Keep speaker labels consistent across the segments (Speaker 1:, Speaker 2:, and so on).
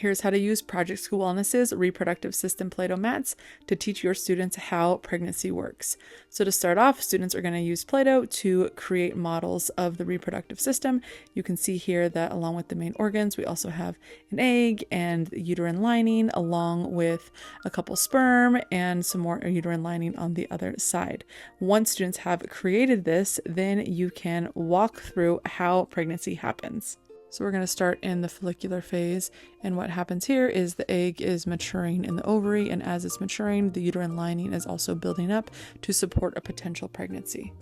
Speaker 1: Here's how to use Project School Wellness's reproductive system Play-Doh mats to teach your students how pregnancy works. So to start off, students are going to use Play-Doh to create models of the reproductive system. You can see here that along with the main organs, we also have an egg and the uterine lining, along with a couple sperm and some more uterine lining on the other side. Once students have created this, then you can walk through how pregnancy happens. So we're going to start in the follicular phase, and what happens here is the egg is maturing in the ovary, and as it's maturing, the uterine lining is also building up to support a potential pregnancy.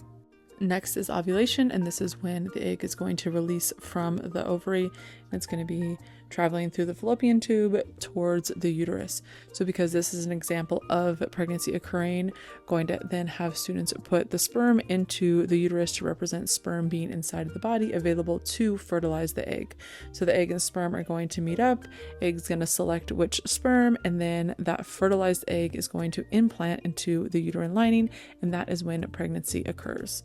Speaker 1: Next is ovulation, and this is when the egg is going to release from the ovary, and it's going to be traveling through the fallopian tube towards the uterus. So because this is an example of pregnancy occurring, going to then have students put the sperm into the uterus to represent sperm being inside of the body, available to fertilize the egg. So the egg and sperm are going to meet up, egg's going to select which sperm, and then that fertilized egg is going to implant into the uterine lining, and that is when pregnancy occurs.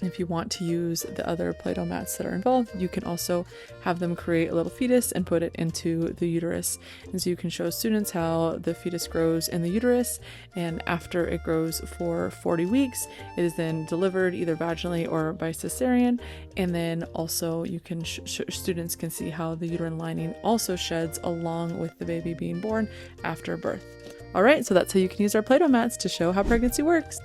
Speaker 1: If you want to use the other Play-Doh mats that are involved, you can also have them create a little fetus and put it into the uterus. And so you can show students how the fetus grows in the uterus, and after it grows for 40 weeks, it is then delivered either vaginally or by cesarean. And then also you can students can see how the uterine lining also sheds along with the baby being born after birth. All right, so that's how you can use our Play-Doh mats to show how pregnancy works.